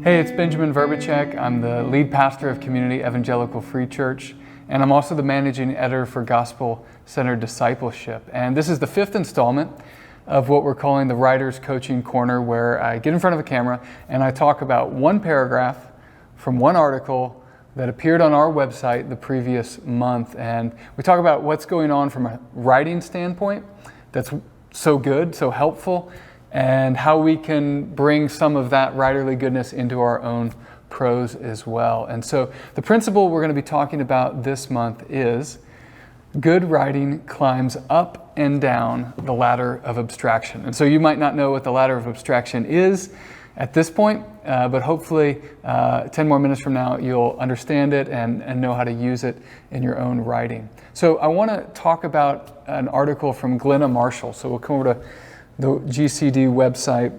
Hey, it's Benjamin Verbicek. I'm the lead pastor of Community Evangelical Free Church, and I'm also the managing editor for Gospel-Centered Discipleship. And this is the fifth installment of what we're calling the Writer's Coaching Corner, where I get in front of a camera and I talk about one paragraph from one article that appeared on our website the previous month. And we talk about what's going on from a writing standpoint that's so good, so helpful, and how we can bring some of that writerly goodness into our own prose as well. And so the principle we're going to be talking about this month is good writing climbs up and down the ladder of abstraction. And so you might not know what the ladder of abstraction is at this point, but hopefully 10 more minutes from now you'll understand it and know how to use it in your own writing. So I want to talk about an article from Glenna Marshall. So we'll come over to the GCD website,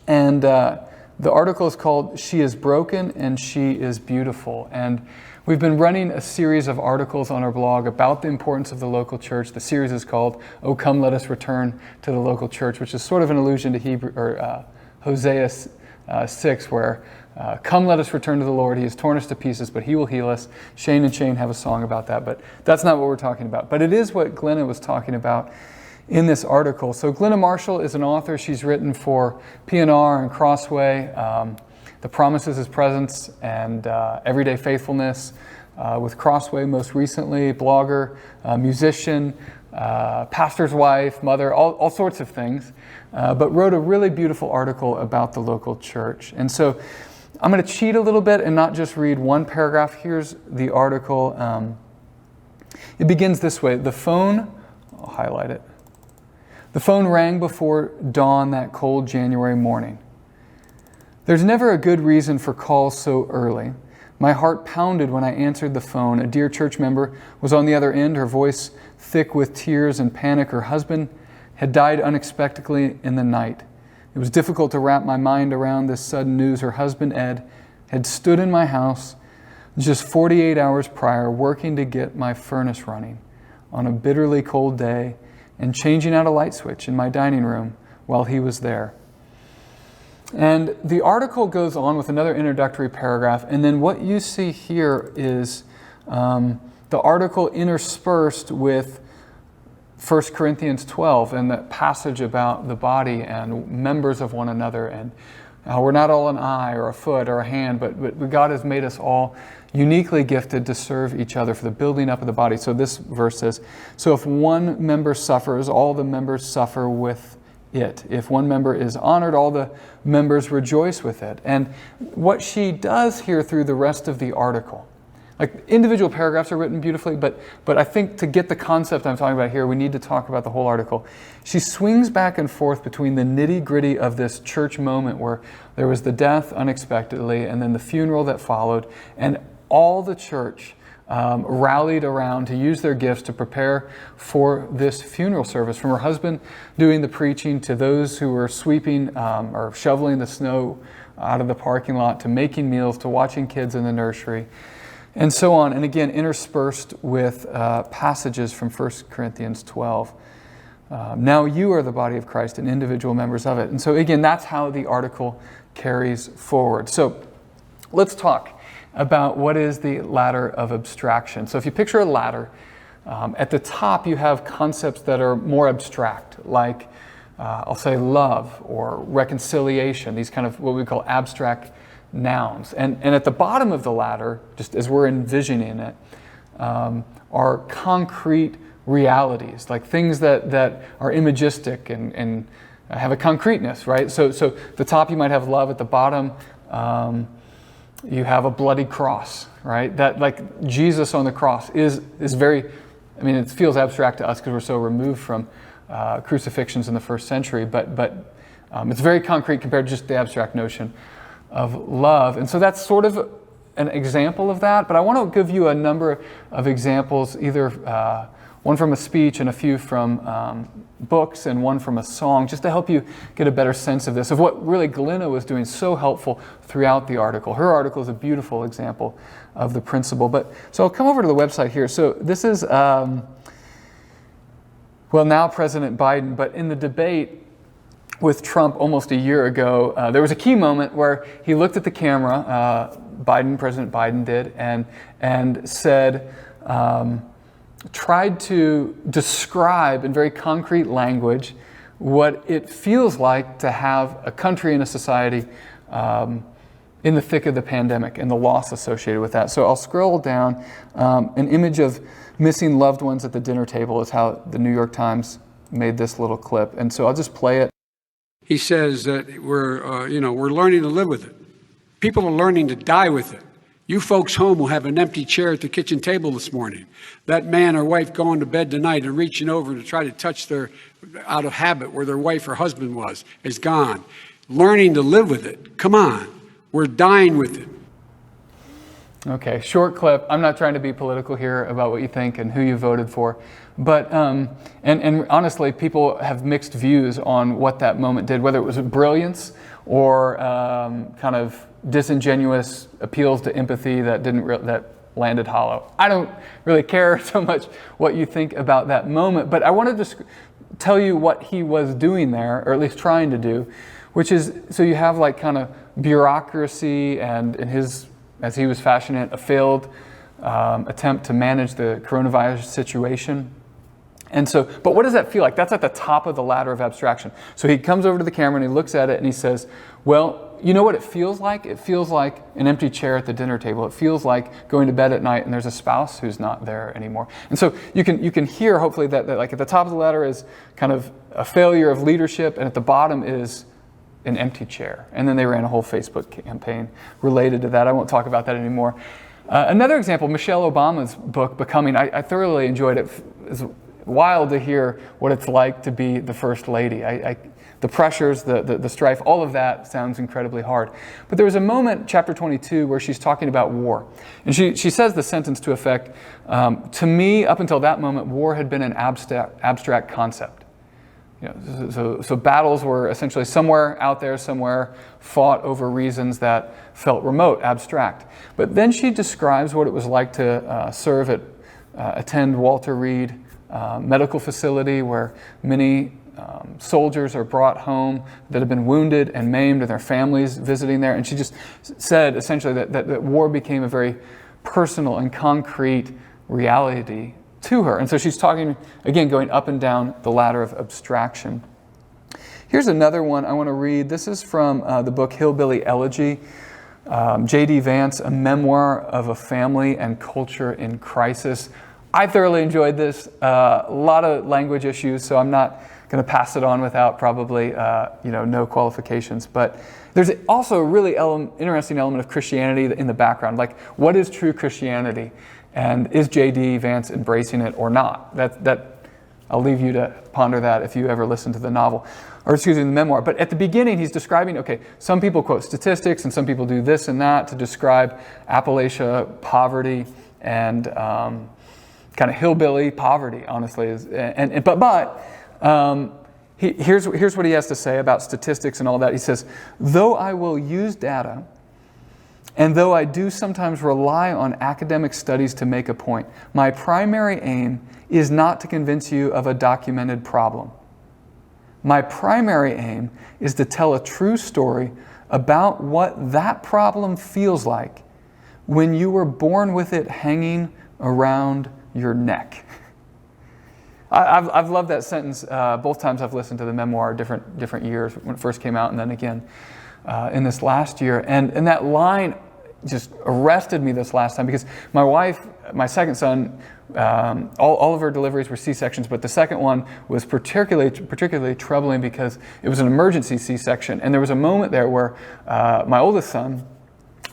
and the article is called "She is Broken and She is Beautiful." And we've been running a series of articles on our blog about the importance of the local church. The series is called "Oh Come Let Us Return to the Local Church," which is sort of an allusion to Hosea 6, where "Come let us return to the Lord. He has torn us to pieces, but He will heal us." Shane and Shane have a song about that, but that's not what we're talking about. But it is what Glenna was talking about in this article. So Glenna Marshall is an author. She's written for P&R and Crossway, The Promises, His Presence, and Everyday Faithfulness, with Crossway most recently, blogger, musician, pastor's wife, mother, all sorts of things, but wrote a really beautiful article about the local church. And so I'm going to cheat a little bit and not just read one paragraph. Here's the article. It begins this way. I'll highlight it. The phone rang before dawn that cold January morning. There's never a good reason for calls so early. My heart pounded when I answered the phone. A dear church member was on the other end, her voice thick with tears and panic. Her husband had died unexpectedly in the night. It was difficult to wrap my mind around this sudden news. Her husband, Ed, had stood in my house just 48 hours prior, working to get my furnace running on a bitterly cold day, and changing out a light switch in my dining room while he was there. And the article goes on with another introductory paragraph, and then what you see here is the article interspersed with 1 Corinthians 12 and that passage about the body and members of one another, and how we're not all an eye or a foot or a hand, but God has made us all uniquely gifted to serve each other for the building up of the body. So this verse says, "So if one member suffers, all the members suffer with it. If one member is honored, all the members rejoice with it." And what she does here through the rest of the article, like individual paragraphs are written beautifully, but I think to get the concept I'm talking about here, we need to talk about the whole article. She swings back and forth between the nitty-gritty of this church moment where there was the death unexpectedly and then the funeral that followed, and all the church rallied around to use their gifts to prepare for this funeral service, from her husband doing the preaching to those who were sweeping or shoveling the snow out of the parking lot, to making meals, to watching kids in the nursery, and so on. And again, interspersed with passages from 1 Corinthians 12. Now you are the body of Christ and individual members of it. And so again, that's how the article carries forward. So let's talk about what is the ladder of abstraction. So if you picture a ladder, at the top you have concepts that are more abstract, like I'll say love or reconciliation, these kind of what we call abstract nouns. And at the bottom of the ladder, just as we're envisioning it, are concrete realities, like things that are imagistic and have a concreteness, right? So the top you might have love, at the bottom you have a bloody cross, right? That, like, Jesus on the cross is very, I mean, it feels abstract to us because we're so removed from crucifixions in the first century, but it's very concrete compared to just the abstract notion of love. And so that's sort of an example of that, but I want to give you a number of examples, either one from a speech and a few from books and one from a song, just to help you get a better sense of this, of what really Glenna was doing so helpful throughout the article. Her article is a beautiful example of the principle. But so I'll come over to the website here. So this is, now President Biden, but in the debate with Trump almost a year ago, there was a key moment where he looked at the camera, President Biden did, and said, tried to describe in very concrete language what it feels like to have a country and a society in the thick of the pandemic and the loss associated with that. So I'll scroll down. An image of missing loved ones at the dinner table is how the New York Times made this little clip. And so I'll just play it. He says that we're learning to live with it. People are learning to die with it. You folks home will have an empty chair at the kitchen table this morning. That man or wife going to bed tonight and reaching over to try to touch their, out of habit, where their wife or husband was, is gone. Learning to live with it. Come on. We're dying with it. Okay, short clip. I'm not trying to be political here about what you think and who you voted for. But, and honestly, people have mixed views on what that moment did, whether it was brilliance or kind of disingenuous appeals to empathy that landed hollow. I don't really care so much what you think about that moment, but I wanted to tell you what he was doing there, or at least trying to do, which is, so you have like kind of bureaucracy and in his, as he was fashioning it, a failed attempt to manage the coronavirus situation. And so, but what does that feel like? That's at the top of the ladder of abstraction. So he comes over to the camera and he looks at it and he says, well, you know what it feels like? It feels like an empty chair at the dinner table. It feels like going to bed at night and there's a spouse who's not there anymore. And so you can hear hopefully that like at the top of the ladder is kind of a failure of leadership, and at the bottom is an empty chair. And then they ran a whole Facebook campaign related to that. I won't talk about that anymore. Another example, Michelle Obama's book, Becoming. I thoroughly enjoyed it. It's wild to hear what it's like to be the first lady. The pressures, the strife, all of that sounds incredibly hard. But there was a moment, chapter 22, where she's talking about war. And she says the sentence to effect, to me, up until that moment, war had been an abstract concept. You know, so battles were essentially somewhere out there, somewhere fought over reasons that felt remote, abstract. But then she describes what it was like to serve at, attend Walter Reed Medical Facility, where many soldiers are brought home that have been wounded and maimed, and their families visiting there. And she just said essentially that war became a very personal and concrete reality to her. And so she's talking, again, going up and down the ladder of abstraction. Here's another one I want to read. This is from the book Hillbilly Elegy, J.D. Vance, A Memoir of a Family and Culture in Crisis. I thoroughly enjoyed this. A lot of language issues, so I'm not going to pass it on without probably no qualifications. But there's also a really interesting element of Christianity in the background. Like, what is true Christianity? And is J.D. Vance embracing it or not? That I'll leave you to ponder that if you ever listen to the novel, the memoir. But at the beginning, he's describing, okay, some people quote statistics and some people do this and that to describe Appalachia poverty and kind of hillbilly poverty, honestly. Here's what he has to say about statistics and all that. He says, though I will use data, and though I do sometimes rely on academic studies to make a point, my primary aim is not to convince you of a documented problem. My primary aim is to tell a true story about what that problem feels like when you were born with it hanging around your neck. I've loved that sentence both times I've listened to the memoir, different years, when it first came out and then again in this last year. And that line just arrested me this last time, because my wife, my second son, all of her deliveries were C-sections, but the second one was particularly troubling because it was an emergency C-section. And there was a moment there where my oldest son,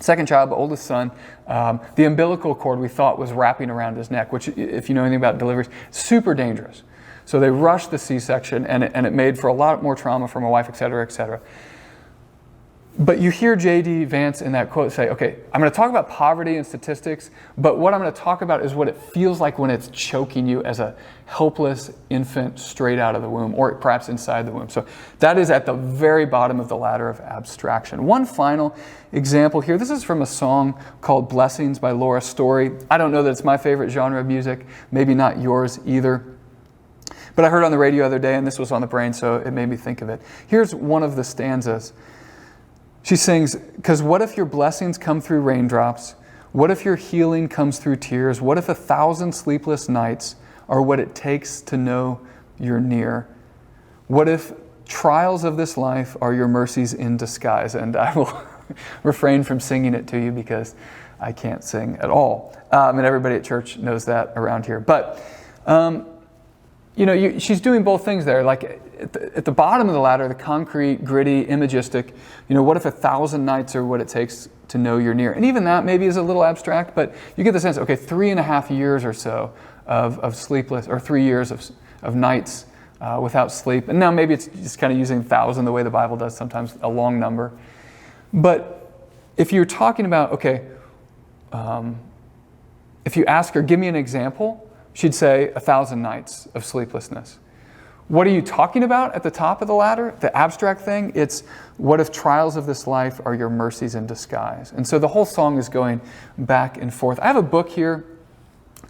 second child, but oldest son, the umbilical cord we thought was wrapping around his neck, which, if you know anything about deliveries, super dangerous. So they rushed the C-section, and it made for a lot more trauma for my wife, et cetera, et cetera. But you hear J.D. Vance in that quote say, okay, I'm going to talk about poverty and statistics, but what I'm going to talk about is what it feels like when it's choking you as a helpless infant straight out of the womb, or perhaps inside the womb. So that is at the very bottom of the ladder of abstraction. One final example here. This is from a song called Blessings by Laura Story. I don't know that it's my favorite genre of music, maybe not yours either. But I heard on the radio the other day, and this was on the brain, so it made me think of it. Here's one of the stanzas. She sings, "'Cause what if your blessings come through raindrops? What if your healing comes through tears? What if 1,000 sleepless nights are what it takes to know you're near? What if trials of this life are your mercies in disguise?" And I will refrain from singing it to you because I can't sing at all. And everybody at church knows that around here. But, she's doing both things there. Like at the bottom of the ladder, the concrete, gritty, imagistic, what if 1,000 nights are what it takes to know you're near? And even that maybe is a little abstract, but you get the sense, okay, 3.5 years or so of sleepless, or 3 years of nights without sleep. And now maybe it's just kind of using 1,000 the way the Bible does sometimes, a long number. But if you're talking about, okay, if you ask her, give me an example, she'd say 1,000 nights of sleeplessness. What are you talking about at the top of the ladder? The abstract thing, it's what if trials of this life are your mercies in disguise? And so the whole song is going back and forth. I have a book here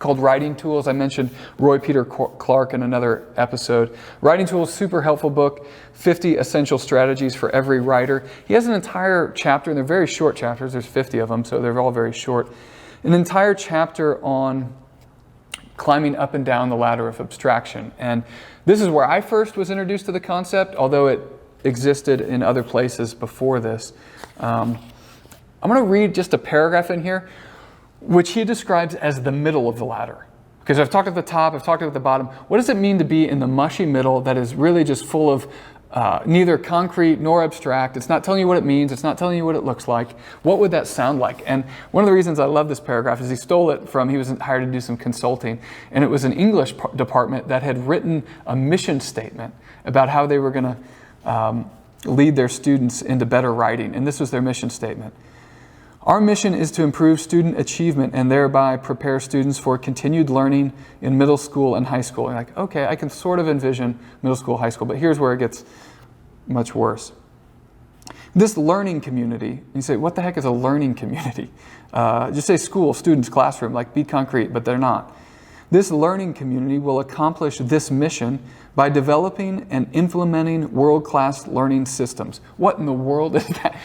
called Writing Tools. I mentioned Roy Peter Clark in another episode. Writing Tools, super helpful book, 50 essential strategies for every writer. He has an entire chapter, and they're very short chapters. There's 50 of them, so they're all very short. An entire chapter on climbing up and down the ladder of abstraction. And this is where I first was introduced to the concept, although it existed in other places before this. I'm going to read just a paragraph in here, which he describes as the middle of the ladder. Because I've talked at the top, I've talked at the bottom. What does it mean to be in the mushy middle that is really just full of neither concrete nor abstract? It's not telling you what it means. It's not telling you what it looks like. What would that sound like? And one of the reasons I love this paragraph is he stole it from, he was hired to do some consulting, and it was an English department that had written a mission statement about how they were going to lead their students into better writing. And this was their mission statement. Our mission is to improve student achievement and thereby prepare students for continued learning in middle school and high school. And like, okay, I can sort of envision middle school, high school, but here's where it gets much worse. This learning community, you say, what the heck is a learning community? Just say school, students, classroom, like be concrete, but they're not. This learning community will accomplish this mission by developing and implementing world-class learning systems. What in the world is that?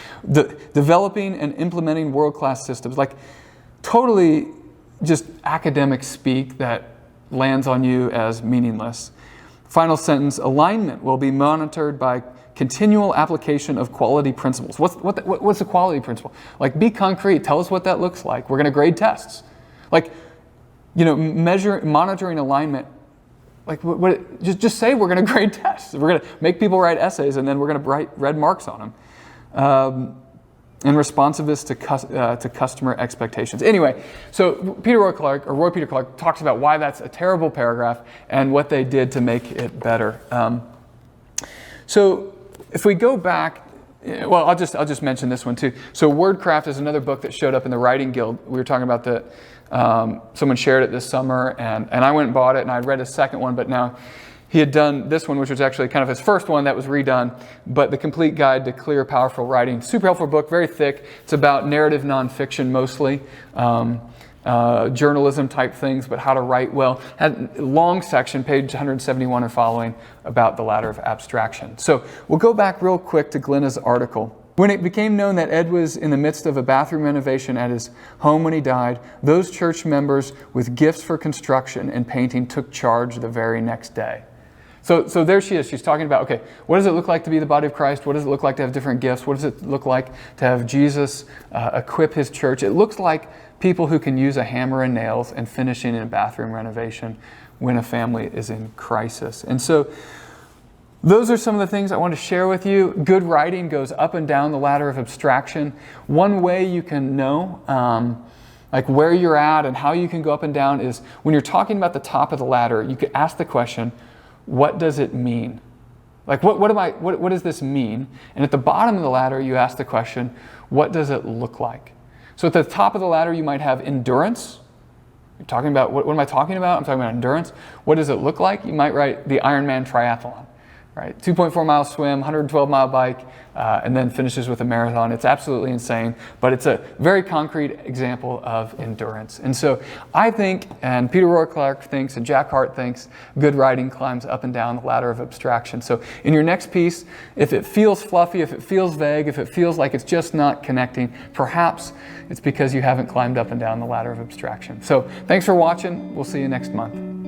Developing and implementing world-class systems. Like totally just academic speak that lands on you as meaningless. Final sentence, alignment will be monitored by continual application of quality principles. What's the quality principle? Like be concrete, tell us what that looks like. We're going to grade tests. Like, monitoring alignment, like just say we're going to grade tests. We're going to make people write essays, and then we're going to write red marks on them. And responsiveness to customer expectations. Anyway, so Roy Peter Clark talks about why that's a terrible paragraph and what they did to make it better. So if we go back, well, I'll just mention this one too. So Wordcraft is another book that showed up in the Writing Guild. We were talking about that. Someone shared it this summer, and I went and bought it, and I'd read a second one, but now he had done this one, which was actually kind of his first one that was redone, but The Complete Guide to Clear, Powerful Writing. Super helpful book, very thick. It's about narrative nonfiction mostly, journalism type things, but how to write well. Had a long section, page 171 or following, about the Ladder of Abstraction. So we'll go back real quick to Glenna's article. When it became known that Ed was in the midst of a bathroom renovation at his home when he died, those church members with gifts for construction and painting took charge the very next day. So there she is. She's talking about, okay, what does it look like to be the body of Christ? What does it look like to have different gifts? What does it look like to have Jesus equip his church? It looks like people who can use a hammer and nails and finishing in a bathroom renovation when a family is in crisis. And so those are some of the things I want to share with you. Good writing goes up and down the ladder of abstraction. One way you can know like where you're at and how you can go up and down is when you're talking about the top of the ladder, you could ask the question, what does it mean? Like what does this mean? And at the bottom of the ladder, you ask the question, what does it look like? So at the top of the ladder, you might have endurance. You're talking about, what am I talking about? I'm talking about endurance. What does it look like? You might write the Ironman triathlon. right? 2.4 mile swim, 112 mile bike, and then finishes with a marathon. It's absolutely insane, but it's a very concrete example of endurance. And so I think, and Peter Roy Clark thinks, and Jack Hart thinks, good writing climbs up and down the ladder of abstraction. So in your next piece, if it feels fluffy, if it feels vague, if it feels like it's just not connecting, perhaps it's because you haven't climbed up and down the ladder of abstraction. So thanks for watching. We'll see you next month.